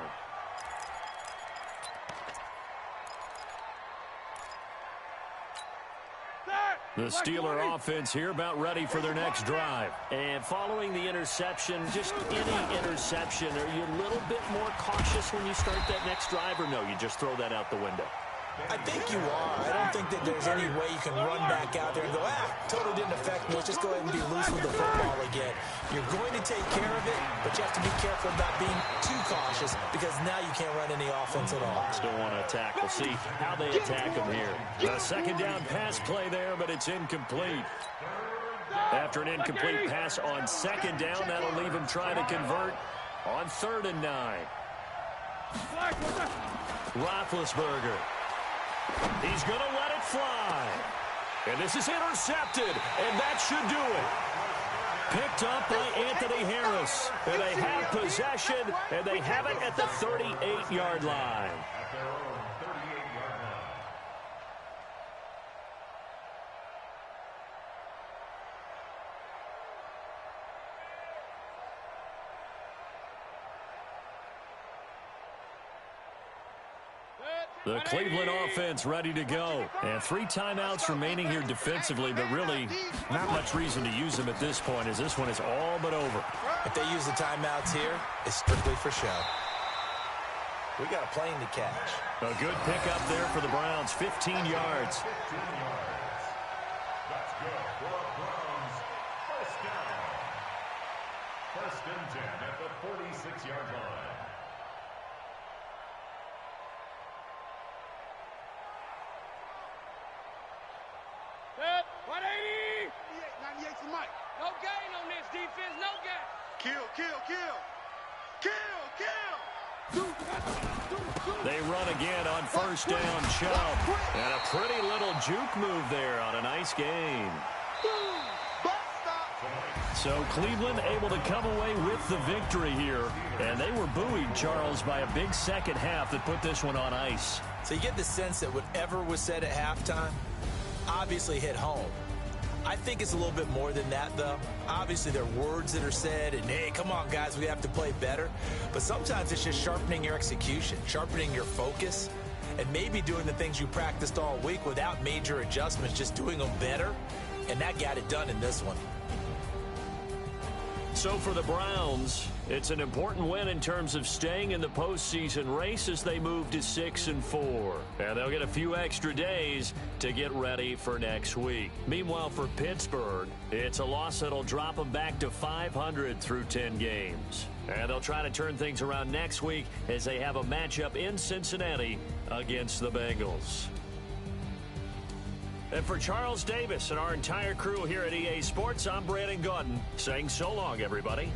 The Steeler offense here about ready for their next drive. And following the interception, just any interception, are you a little bit more cautious when you start that next drive, or no, you just throw that out the window? I think you are. I don't think that there's any way you can run back out there and go, totally didn't affect me. Let's just go ahead and be loose with the football again. You're going to take care of it, but you have to be careful about being too cautious because now you can't run any offense at all. Still want to attack. We'll see how they attack them here. The second down pass play there, but it's incomplete. After an incomplete pass on second down, that'll leave him trying to convert on 3rd and 9. Roethlisberger. He's going to let it fly. And this is intercepted, and that should do it. Picked up by Anthony Harris. And they have possession, and they have it at the 38-yard line. The Cleveland offense ready to go. And 3 timeouts remaining here defensively, but really not much reason to use them at this point as this one is all but over. If they use the timeouts here, it's strictly for show. We got a plane to catch. A good pickup there for the Browns, 15 yards. 15 yards. That's good for the Browns. First down. 1st and 10 at the 46-yard line. Set, 180. 98 to Mike. No gain on this defense, no gain. Kill, kill, kill. Kill, kill. They run again on 1st down, Chubb. And a pretty little juke move there on a nice gain. So Cleveland able to come away with the victory here. And they were buoyed, Charles, by a big second half that put this one on ice. So you get the sense that whatever was said at halftime obviously hit home. I think it's a little bit more than that, though. Obviously, there are words that are said, and, hey, come on, guys, we have to play better. But sometimes it's just sharpening your execution, sharpening your focus, and maybe doing the things you practiced all week without major adjustments, just doing them better, and that got it done in this one. So for the Browns, it's an important win in terms of staying in the postseason race as they move to 6-4. And they'll get a few extra days to get ready for next week. Meanwhile, for Pittsburgh, it's a loss that'll drop them back to 500 through 10 games. And they'll try to turn things around next week as they have a matchup in Cincinnati against the Bengals. And for Charles Davis and our entire crew here at EA Sports, I'm Brandon Gaudin saying so long, everybody.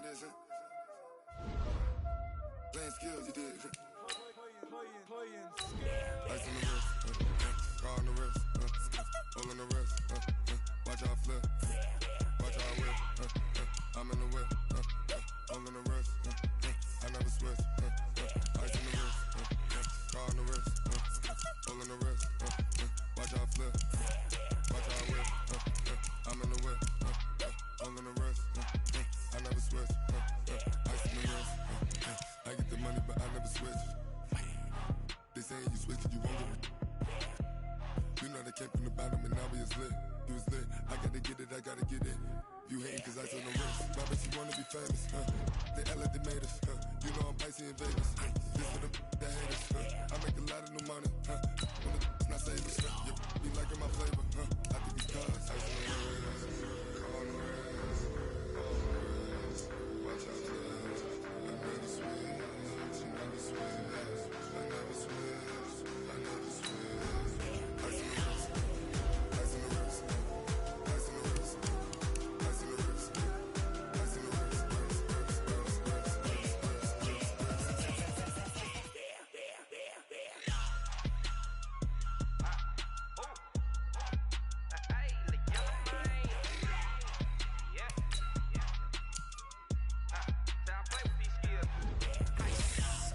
vision. Playing skills, you did. Playing skills. Ice on the wrist, car on the wrist, hole on the wrist, watch how I flip, watch how I whip, I'm in the whip, hole in the wrist, I never switch, ice on the wrist, car on the wrist, hole in the wrist, watch how I flip, watch how I whip, I'm in the whip, hole in the wrist, I never switch, ice on the wrist, I get the money but I never switch. They saying you switch it, you won't get it. You know they came from the bottom and now we is lit. You was lit, I gotta get it, I gotta get it. You hating cause ice on the wrist. My bitch, you wanna be famous, They act like they made us, You know I'm icy in Vegas, This for the that hate us, I make a lot of new money, When the not saving, You be liking my flavor, I think it's cause ice on the wrist, on the wrist, on the wrist. Watch out, cuz I never switch, you never switch. I never switch, I never switch. Ice in the wrist, ice in the wrist, ice in the wrist, ice in the wrist, ice in the wrist,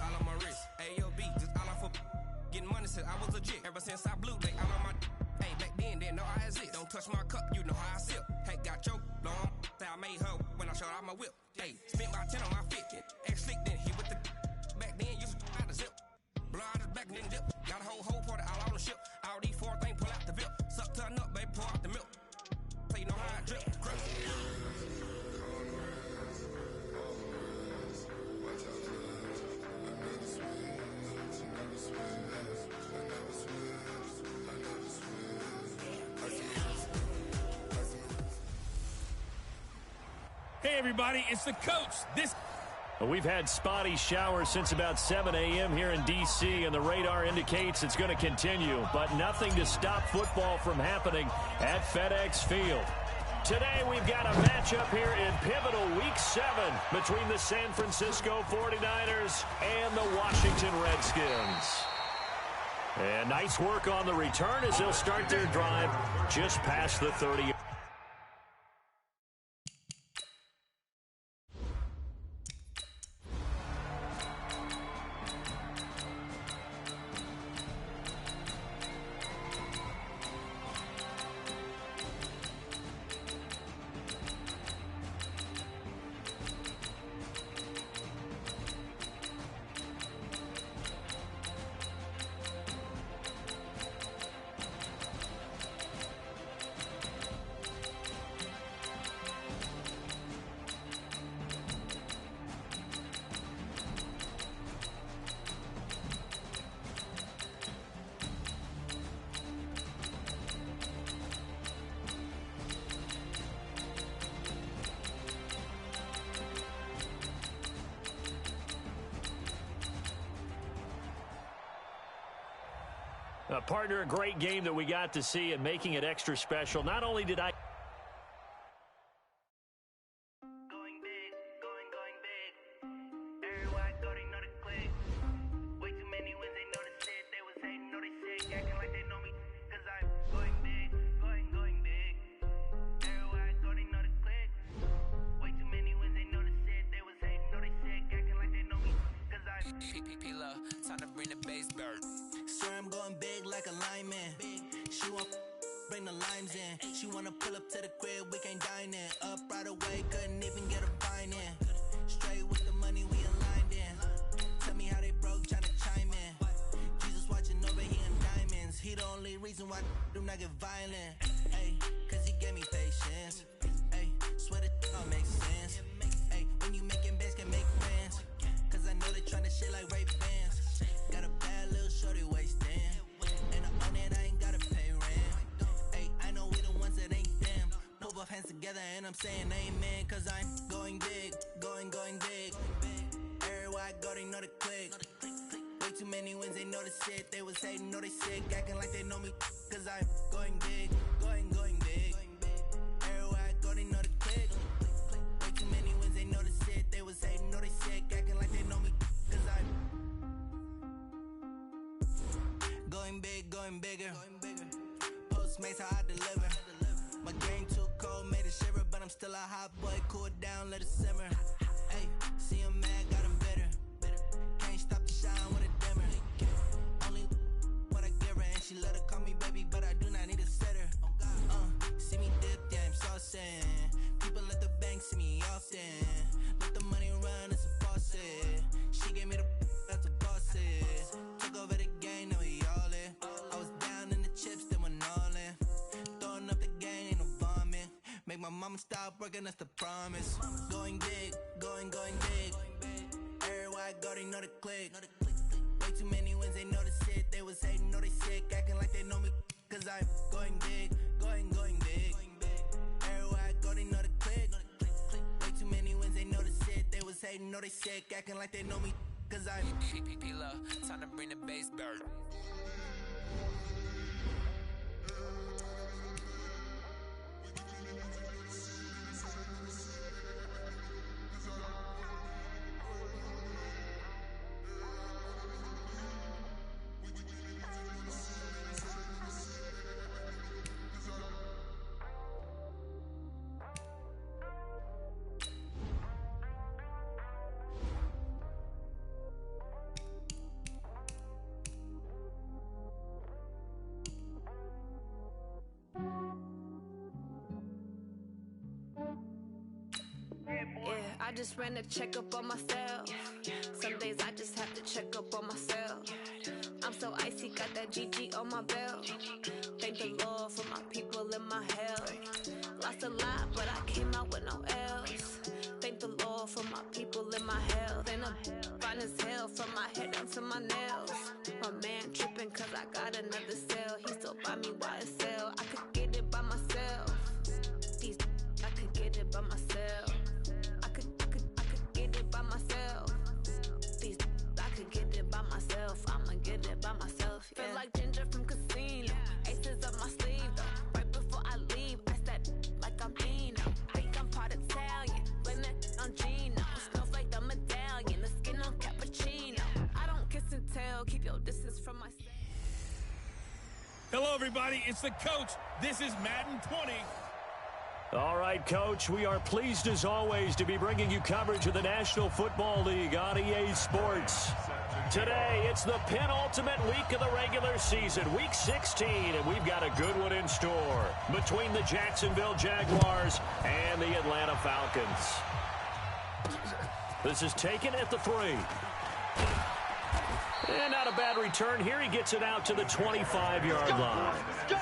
all on my wrist, AOB, just all off of getting money since I was legit. Ever since I blew, they all on my. Hey, back then, didn't know I exist. Don't touch my cup, you know how I sip. Hey, got your long. Say I made her when I showed out my whip. Hey, spent my 10 on my fit. Ex-slick, then he with the. Back then, used to out the zip. Blow out his back and then dip. Got a whole party all on the ship. All these four things, pull out the VIP. Suck to a nut, baby, pour out the milk. So you know how I drip. Crip. Hey, everybody, it's the coach. Well, we've had spotty showers since about 7 a.m. here in D.C., and the radar indicates it's going to continue, but nothing to stop football from happening at FedEx Field. Today, we've got a matchup here in pivotal Week 7 between the San Francisco 49ers and the Washington Redskins. And nice work on the return as they'll start their drive just past the 30. Partner, a great game that we got to see and making it extra special. Not only did I... Going big, going big. Everywhere I go, they know the click. Way too many wins, they know the shit. They was hating, know they sick, acting like they know me. Cause I'm going big, going big. Everywhere I go, they know the click. Way too many wins, they know the shit. They was hating, know they sick, acting like they know me. Cause I'm P-P-P-Love, time to bring the bass bird. Swear I'm going big like a lineman. She want bring the limes in. She wanna pull up to the crib, we can't dine in. Up right away, couldn't even get a vine in. Straight with the money, we aligned in. Tell me how they broke, tryna chime in. Jesus watching over, he in diamonds. He the only reason why do not get violent. Ayy, cause he gave me patience. Ayy, swear that don't make sense. Ayy, when you making bands, can make friends. Cause I know they tryna shit like Ray Bans. Got a bad little shorty wasting. And I own it, I ain't gotta pay rent. Ayy, I know we the ones that ain't them. Put both hands together and I'm saying amen. Cause I'm going big, going big. Everywhere I go, they know the click. Way too many wins, they know the shit. They was hating, know they sick, acting like they know me. Cause I'm going big, going big. Everywhere I go, they know the click. Way too many wins, they know the shit. Going big, going bigger. Postmates, how I deliver. My game too cold, made it shiver, but I'm still a hot boy. Cool it down, let it simmer. Hey, see him mad, got him bitter. Can't stop the shine with a dimmer. Only what I give her, and she let her call me baby, but I do not need a sitter. See me dip, yeah, I'm saucing. People at the bank see me often. Let the money run, it's a faucet. She gave me the that's a boss is. Took over the game, now we all in. I was down in the chips, then went all in. Throwing up the game, ain't no bombing. Make my mama stop working, that's the promise. Going big, going big. Everywhere I go, they know the click. Way too many wins, they know the shit. They was hating, know they sick, acting like they know me. Cause I'm going big, going big. Everywhere I go, they know the click. Way too many wins, they know the shit. They was hating, know they sick, acting like they know me. Cause I'm love, time to bring the bass back. I just ran a checkup on myself. Some days I just have to check up on myself. I'm so icy, got that GG on my belt. Thank the Lord for my people in my health. Lost a lot, but I came out with no else. Thank the Lord for my people in my health. And I'm fine as hell from my head down to my nails. My man tripping cause I got another cell. He still buy me YSL. I could get it by myself. These I could get it by myself. I could get it by myself. These I could get it by myself. I'ma get it by myself. Yeah. Feel like Ginger from Casino. Aces up my sleeve though. Right before I leave, I said like I'm Dino. Think I'm part Italian. Blame that on Gino. Smells like the medallion. The skin on cappuccino. I don't kiss and tell. Keep your distance from my. Hello, everybody. It's the coach. This is Madden 20. All right, Coach, we are pleased as always to be bringing you coverage of the National Football League on EA Sports. Today, it's the penultimate week of the regular season, Week 16, and we've got a good one in store between the Jacksonville Jaguars and the Atlanta Falcons. This is taken at the 3. And not a bad return here. He gets it out to the 25-yard line. Go!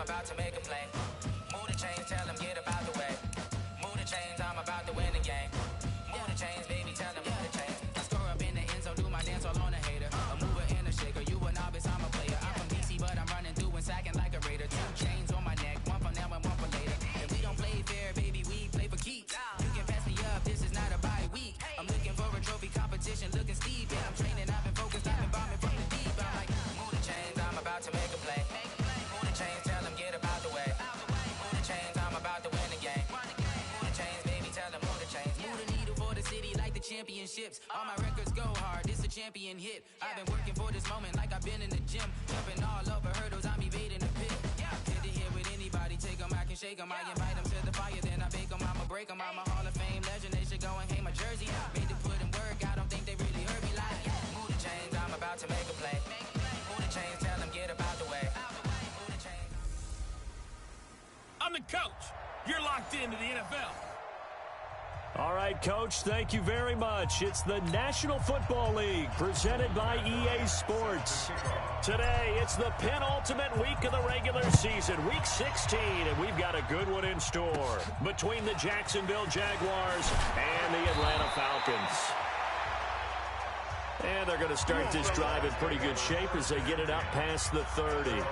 about to make a play. Move the chains, tell them get about the way. Move the chains, I'm about to win the game. Move the chains, baby, tell them move the chains. I score up in the end zone, do my dance all on a hater. A mover and a shaker, you a novice, I'm a player. I'm from DC, but I'm running through and sacking like a raider. 2 chains on my neck, one for now and one for later. If we don't play fair, baby, we play for keeps. You can pass me up, this is not a bye week. I'm looking for a trophy competition, looking steep. Yeah, I'm training, I've been focused, I've been bombing from the deep. I'm like, move the chains, I'm about to make a play. Move the chains, tell them get about the way. Move the chains, I'm about to win the game. Move the chains, baby, tell them move the chains. Move the needle for the city like the championships. All my records go hard, this a champion hit. I've been working for this moment like I've been in the gym. Jumping all over hurdles, I'm evading the pit. Hit to hit with anybody, take them, I can shake them. I invite them to the fire, then I bake them, I'ma break them. I'm a Hall of Fame legend, they should go and hang my jersey. Made to put in work, I don't think they really heard me like. Move the chains, I'm about to make a play. Move the chains, tell them get about the way. Move the chains. I'm the coach. You're locked into the NFL. All right, Coach, thank you very much. It's the National Football League presented by EA Sports. Today, it's the penultimate week of the regular season, week 16, and we've got a good one in store between the Jacksonville Jaguars and the Atlanta Falcons. And they're going to start this drive in pretty good shape as they get it up past the 30.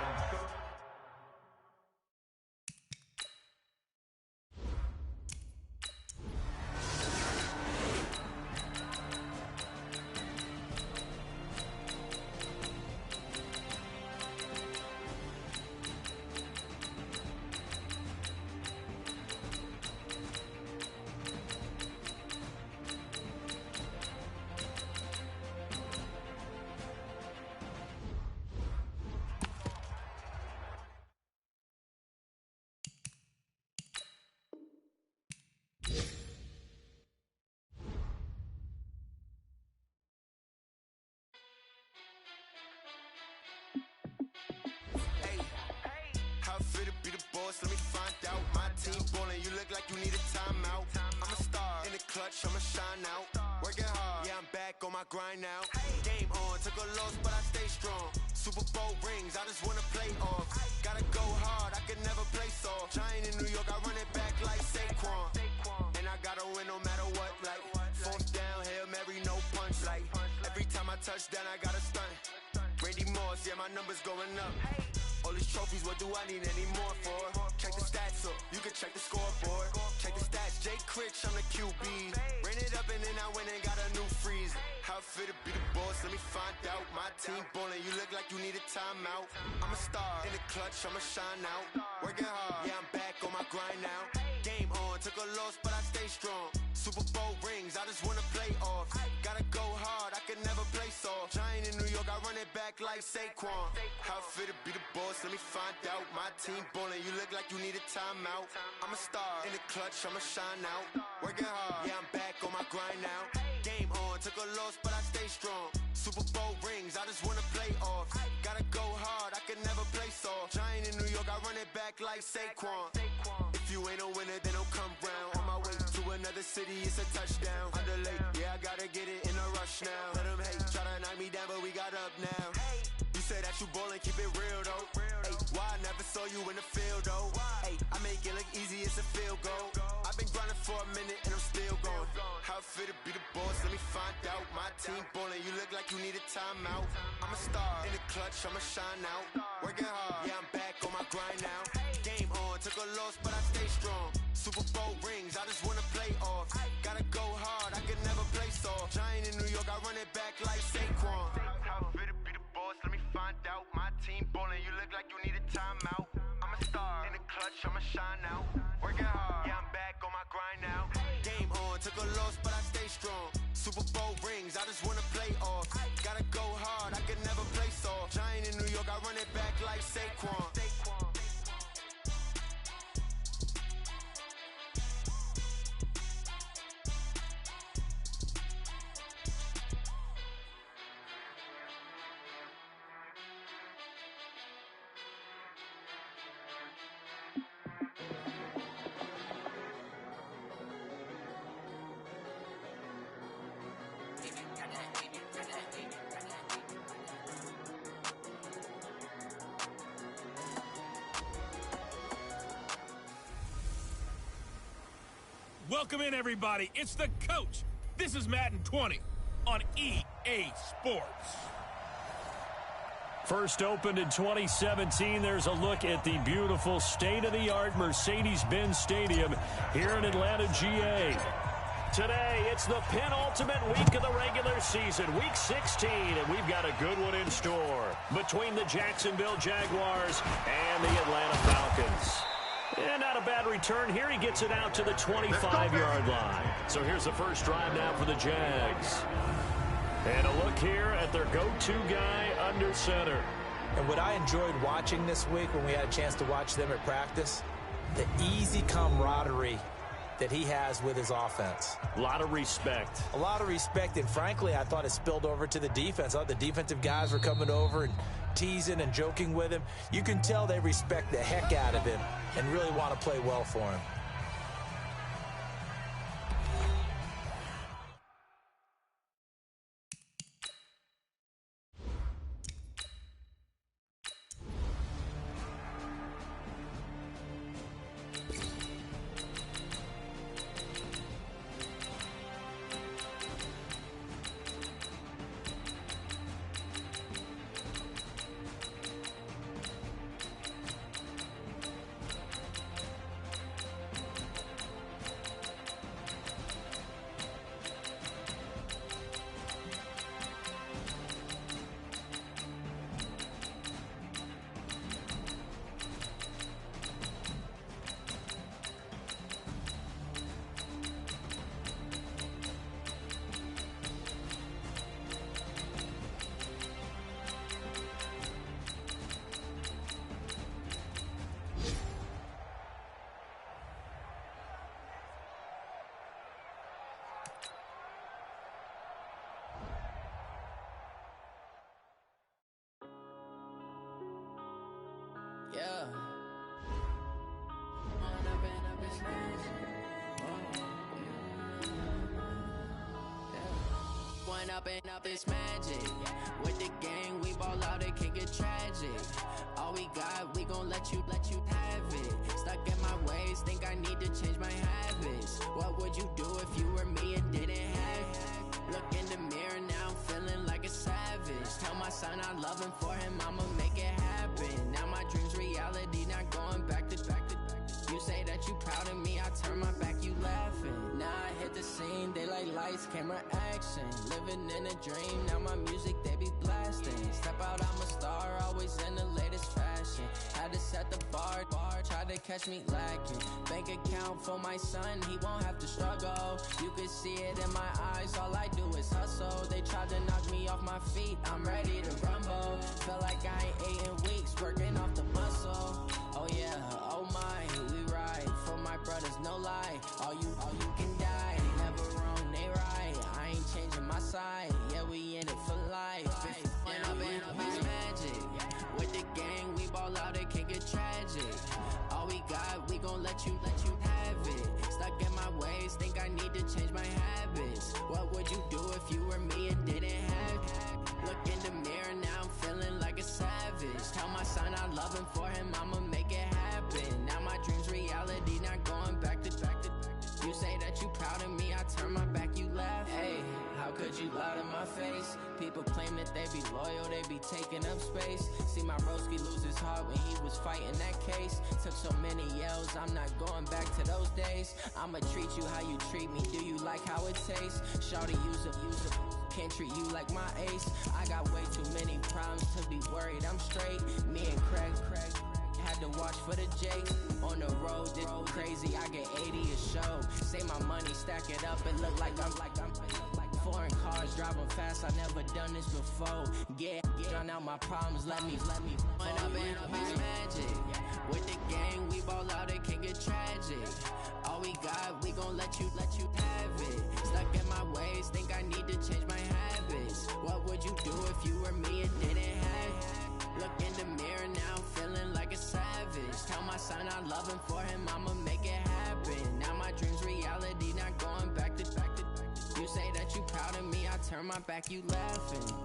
Let me find out. My team ballin', you look like you need a timeout. I'm a star in the clutch, I'ma shine out. Working hard, yeah, I'm back on my grind now. Game on, took a loss, but I stay strong. Super Bowl rings, I just wanna play off. Gotta go hard, I can never play soft. Giant in New York, I run it back like Saquon. And I gotta win no matter what, like 4th down, Hail Mary, no punch. Like every time I touch down, I gotta stunt. Randy Moss, yeah, my numbers going up. All these trophies, what do I need any more for? Check the stats up, you can check the scoreboard. Check the stats, Jay Critch, I'm the QB. Ran it up and then I went and got a new freeze. How it fit to be the boss, let me find out. My team ballin', you look like you need a timeout. I'm a star in the clutch, I'ma shine out. Working hard, yeah, I'm back on my grind now. Game on, took a loss, but I stay strong. Super Bowl rings, I just wanna play off. Gotta go hard, I can never play soft. Giant in New York, I run it back like Saquon. How it fit to be the boss, let me find out. My team ballin', you look like you need a timeout. I'm a star in the clutch, I'ma shine out. Working hard, yeah, I'm back on my grind now. Game on, took a loss, but I stay strong. Super Bowl rings, I just wanna play off. Gotta go hard, I can never play soft. Giant in New York, I run it back like Saquon. If you ain't a winner, then don't come round. On my way to another city, it's a touchdown. Underlay, yeah, I gotta get it in a rush now. Let them hate, try to knock me down, but we got up now. You say that you ballin', keep it real though. Hey, why I never saw you in the field though? Hey, I make it look easy, it's a field goal. I've been grinding for a minute and I'm still going. How it fit to be the boss, let me find out. My team ballin', you look like you need a timeout. I'm a star in the clutch, I'ma shine out. Working hard, yeah, I'm back on my grind now. Game on, took a loss, but I stay strong. Super Bowl rings, I just wanna play off. Gotta go hard, I can never play soft. Giant in New York, I run it back like Saquon. How it fit to be the boss, let me find out. My team ballin', you look like you need a timeout. I'm a star in the clutch, I'ma shine out. Working hard, yeah, I'm back on my grind now. Game on, took a loss, but I stay strong. Super Bowl rings, I just wanna play off. Gotta go hard, I can never play soft. Giant in New York, I run it back like Saquon. Welcome in, everybody. It's the coach. This is Madden 20 on EA Sports. First opened in 2017, there's a look at the beautiful state-of-the-art Mercedes-Benz Stadium here in Atlanta, GA. Today, it's the penultimate week of the regular season, week 16, and we've got a good one in store between the Jacksonville Jaguars and the Atlanta Falcons. And not a bad return here. He gets it out to the 25-yard line. So here's the first drive now for the Jags. And a look here at their go-to guy under center. And what I enjoyed watching this week when we had a chance to watch them at practice, the easy camaraderie that he has with his offense. A lot of respect. A lot of respect, and frankly, I thought it spilled over to the defense. I thought the defensive guys were coming over and teasing and joking with him. You can tell they respect the heck out of him and really want to play well for him. Yeah. One up and up is magic. With the gang, we ball out, it can get tragic. All we got, we gon' let you have it. Stuck in my ways, think I need to change my habits. What would you do if you were me and didn't have it? Look in the mirror now, I'm feeling like a savage. Tell my son I love him, for him I'ma make it happen. Now my dream's reality, not going back to. You say that you proud of me, I turn my back, you laughing. Now I hit the scene, they like lights, camera, action. Living in a dream, now my music, they be blasting. Step out, I'm a star, always in the latest fashion. Had to set the bar, try to catch me lacking. Bank account for my son, he won't have to struggle. You can see it in my eyes, all I do is hustle. They tried to knock me off my feet, I'm ready to rumble. Feel like I ain't ate in weeks, working off the muscle. Oh yeah, oh my, we ride for my brothers, no lie. All you can die, never wrong, they right. I ain't changing my side, yeah, we in it for life. If up is magic. With the gang, we ball out, it can get tragic. All we got, we gon' let you have it. Stuck in my ways, think I need to change my habits. What would you do if you were me and didn't have it? Look in the mirror, now I'm feeling like a savage. Tell my son I love him, for him I'ma make it happen. Now my dream's reality, not going back to. You say that you proud of me, I turn my back, you laugh. Hey, how could you lie to my face? People claim that they be loyal, they be taking up space. See my broski lose his heart when he was fighting that case. Took so many yells, I'm not going back to those days. I'ma treat you how you treat me, do you like how it tastes? Shawty, use a can't treat you like my ace. I got way too many problems to be worried, I'm straight. Me and Craig had to watch for the J. On the road, did crazy, I get 80 a show. Say my money, stack it up, it look like I'm foreign cars, driving fast, I never done this before. Get drown out my problems, let me One up and up is magic. With the gang, we ball out, it can get tragic. All we got, we gon' let you have it. Stuck in my ways, think I need to change my habits. What would you do if you were me and didn't have it? Look in the mirror now, I'm feeling like a savage. Tell my son I love him, for him I'ma make it happen. Now my dream's reality, not going back to. You say that you proud of me, I turn my back, you laughing.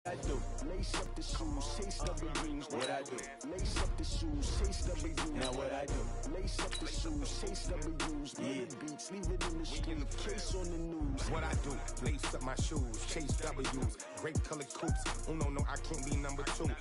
I do. Lace up the shoes, chase W's. What I do. Lace up the shoes, chase W's. Now what I do. Lace up the shoes, chase W's. Yeah. Beats, leave it in the street, case on the news. What I do. Lace up my shoes, chase W's. Great colored coupes. Oh no, I can't be number 2.